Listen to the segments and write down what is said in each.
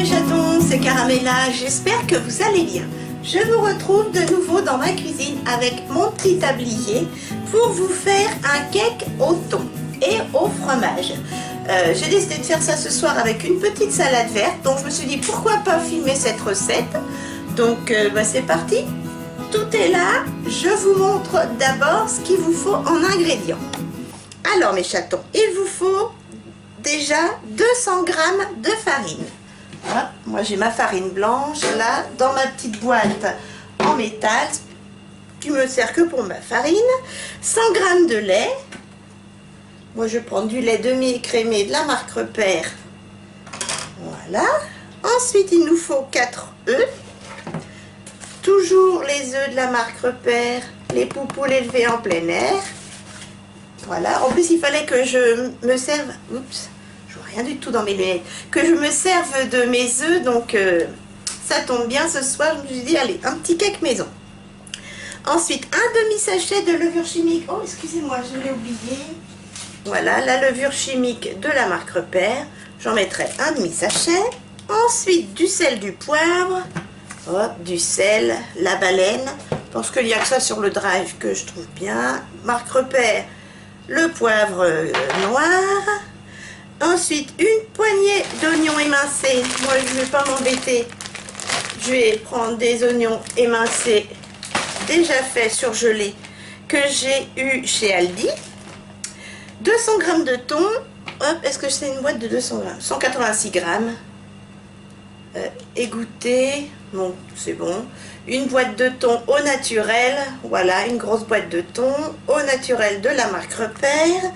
mes chatons, c'est Caramella, j'espère que vous allez bien. Je vous retrouve de nouveau dans ma cuisine avec mon petit tablier pour vous faire un cake au thon et au fromage. J'ai décidé de faire ça ce soir avec une petite salade verte, donc je me suis dit pourquoi pas filmer cette recette. Donc c'est parti, tout est là. Je vous montre d'abord ce qu'il vous faut en ingrédients. Alors mes chatons, il vous faut déjà 200 g de farine. Voilà, moi j'ai ma farine blanche là dans ma petite boîte en métal qui me sert que pour ma farine. 100 g de lait. Moi je prends du lait demi-écrémé de la marque Repère. Voilà. Ensuite il nous faut 4 œufs. Toujours les œufs de la marque Repère, les poupoules élevées en plein air. Voilà. En plus il fallait que je me serve... Oups, je vois rien du tout dans mes lunettes. Que je me serve de mes œufs, donc ça tombe bien ce soir. Je me suis dit allez, un petit cake maison. Ensuite un demi-sachet de levure chimique. Oh excusez-moi, je l'ai oublié. Voilà, la levure chimique de la marque Repère. J'en mettrai un demi-sachet. Ensuite du sel, du poivre. Hop, du sel, la baleine, parce qu'il n'y a que ça sur le drive que je trouve bien. Marque Repère, le poivre noir. Ensuite, une poignée d'oignons émincés. Moi, je ne vais pas m'embêter. Je vais prendre des oignons émincés déjà faits, surgelés, que j'ai eu chez Aldi. 200 g de thon. Hop, est-ce que c'est une boîte de 200 g? 186 g. Égoutté, bon c'est bon. Une boîte de thon au naturel, voilà, une grosse boîte de thon au naturel de la marque Repère.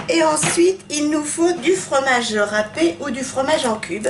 Et ensuite il nous faut du fromage râpé ou du fromage en cube.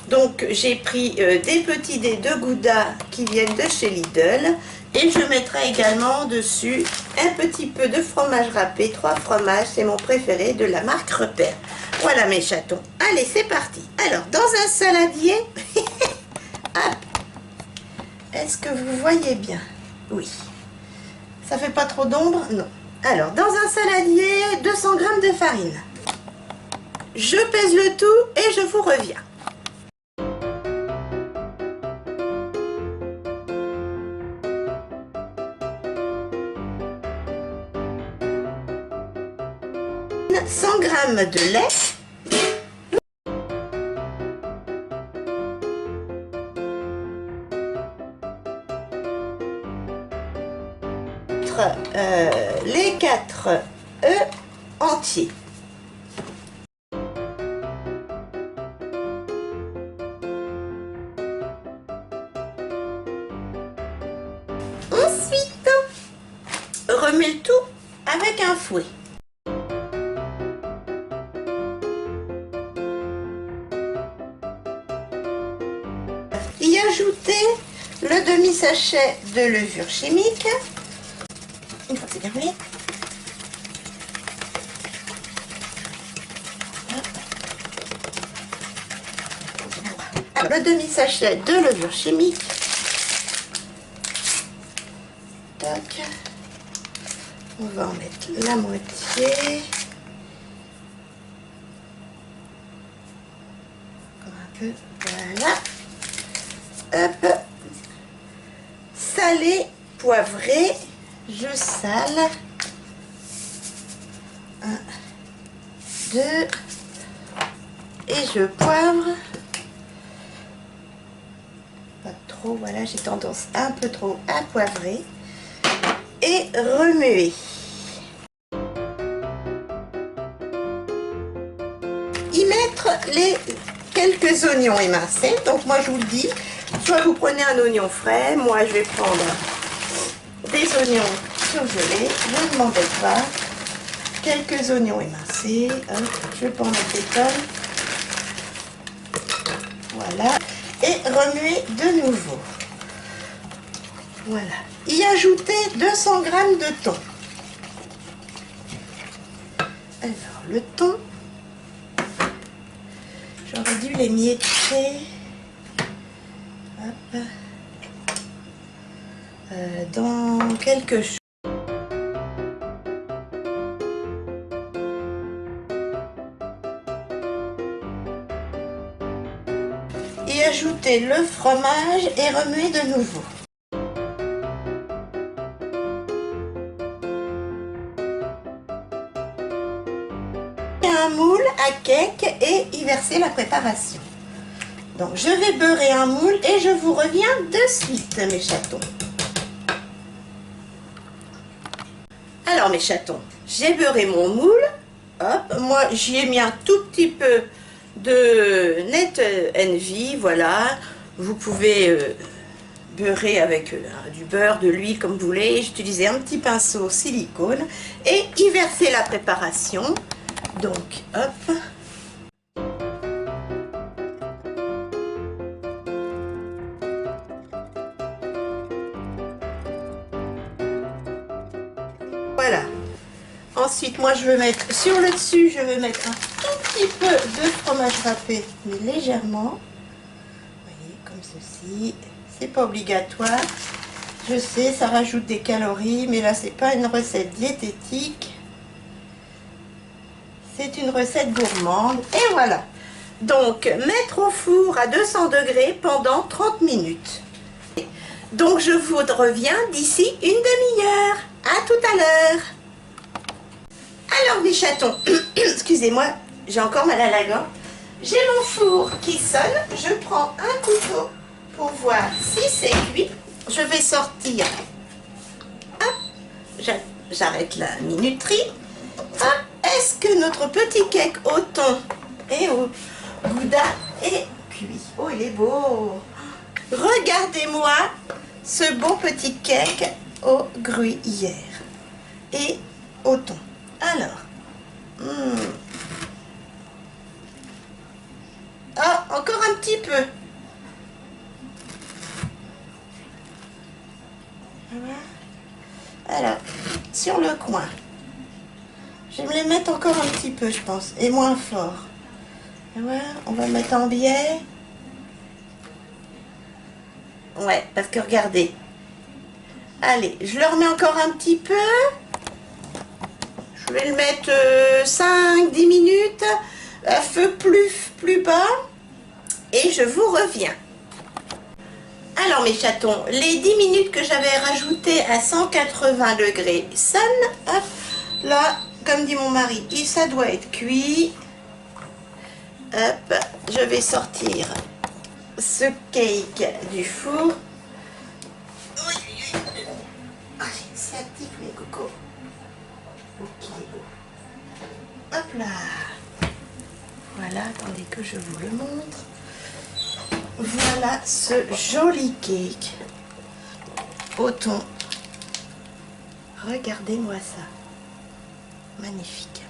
Donc j'ai pris des petits dés de Gouda qui viennent de chez Lidl. Et je mettrai également dessus un petit peu de fromage râpé, 3 fromages, c'est mon préféré de la marque Repère. Voilà mes chatons, allez c'est parti. Alors dans un saladier, est-ce que vous voyez bien? Oui. Ça fait pas trop d'ombre? Non. Alors dans un saladier, 200 g de farine. Je pèse le tout et je vous reviens. « 100 g de lait, les 4 œufs entiers. Ensuite, remets le tout avec un fouet. Y ajouter le demi-sachet de levure chimique. Une fois que c'est terminé. Alors, le demi-sachet de levure chimique. Tac. On va en mettre la moitié. Encore un peu. Voilà. Hop. Salé, poivré. Je sale. 1, 2 et je poivre. Pas trop, voilà, j'ai tendance un peu trop à poivrer. Et remuer. Y mettre les quelques oignons émincés. Donc moi je vous le dis, soit vous prenez un oignon frais, moi je vais prendre des oignons surgelés, ne m'embête pas. Quelques oignons émincés, hop, je vais pas en mettre des tonnes. Voilà, et remuer de nouveau. Voilà, y ajouter 200 g de thon. Alors le thon, j'aurais dû l'émietter. Hop. Dans quelque chose. ajouter le fromage et remuer de nouveau. Un moule à cake et y verser la préparation. Donc je vais beurrer un moule et je vous reviens de suite, mes chatons. Alors mes chatons, j'ai beurré mon moule. Hop, moi j'y ai mis un tout petit peu de Net Envy, voilà. Vous pouvez beurrer avec du beurre, de l'huile comme vous voulez. J'utilisais un petit pinceau silicone et y verser la préparation. Donc hop. Voilà. Ensuite, moi, je vais mettre sur le dessus, je vais mettre un tout petit peu de fromage râpé, mais légèrement. Vous voyez, comme ceci. C'est pas obligatoire. Je sais, ça rajoute des calories, mais là, c'est pas une recette diététique. C'est une recette gourmande. Et voilà. Donc, mettre au four à 200 degrés pendant 30 minutes. Donc, je vous reviens d'ici une demi-heure. À tout à l'heure. Alors mes chatons, excusez-moi, j'ai encore mal à la gorge. J'ai mon four qui sonne. Je prends un couteau pour voir si c'est cuit. Je vais sortir. Hop, j'arrête la minuterie. Hop, est-ce que notre petit cake au thon et au gouda est cuit? Oh, il est beau. Regardez-moi ce beau petit cake au gruyère et au thon. Alors, ah, encore un petit peu. Voilà. Alors, sur le coin. Je vais me les mettre encore un petit peu, je pense, et moins fort. Voilà, on va mettre en biais. Ouais, parce que regardez. Allez, je le remets encore un petit peu. Je vais le mettre 5-10 minutes à feu plus bas. Et je vous reviens. Alors mes chatons, les 10 minutes que j'avais rajoutées à 180 degrés sonnent. Hop, là, comme dit mon mari, ça doit être cuit. Hop, je vais sortir ce cake du four. Ah, j'ai une sciatique, mes cocos. Ok. Hop là. Voilà, attendez que je vous le montre. Voilà ce joli cake au thon. Regardez-moi ça. Magnifique.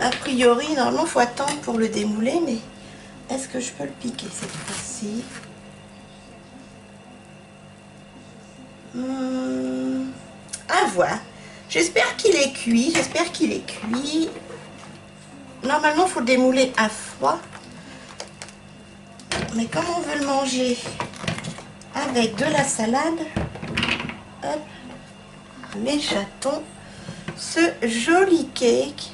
A priori, normalement, il faut attendre pour le démouler, mais est-ce que je peux le piquer cette fois-ci? À voir. J'espère qu'il est cuit. J'espère qu'il est cuit. Normalement, il faut le démouler à froid. Mais comme on veut le manger avec de la salade, hop, mes chatons, ce joli cake,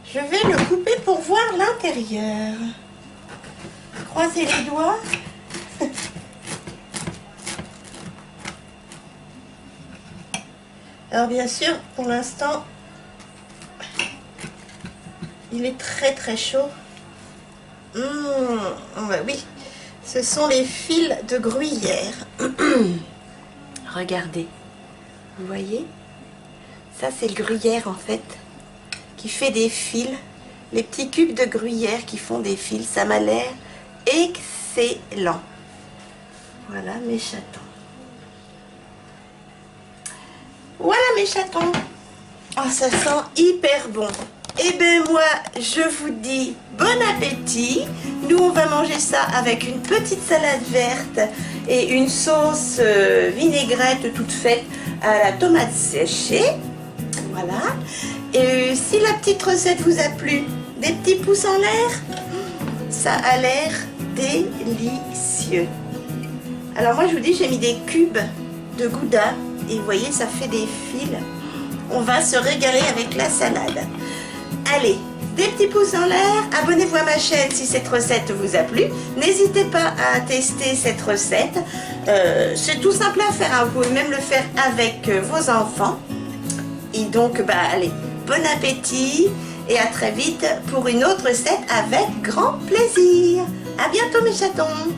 je vais le couper pour voir l'intérieur. Croisez les doigts. Alors bien sûr, pour l'instant, il est très très chaud. Bah oui, ce sont les fils de gruyère. Regardez, vous voyez? Ça c'est le gruyère en fait, qui fait des fils. Les petits cubes de gruyère qui font des fils, ça m'a l'air excellent. Voilà mes chatons. Voilà mes chatons. Oh, ça sent hyper bon. Et bien moi, je vous dis bon appétit. Nous, on va manger ça avec une petite salade verte et une sauce vinaigrette toute faite à la tomate séchée. Voilà. Et si la petite recette vous a plu, des petits pouces en l'air. Ça a l'air délicieux. Alors moi, je vous dis, j'ai mis des cubes de gouda. Et vous voyez, ça fait des fils. On va se régaler avec la salade. Allez, Des petits pouces en l'air, abonnez-vous à ma chaîne si cette recette vous a plu. N'hésitez pas à tester cette recette. C'est tout simple à faire, hein. Vous pouvez même le faire avec vos enfants. Et donc, allez, bon appétit et à très vite pour une autre recette avec grand plaisir. À bientôt mes chatons.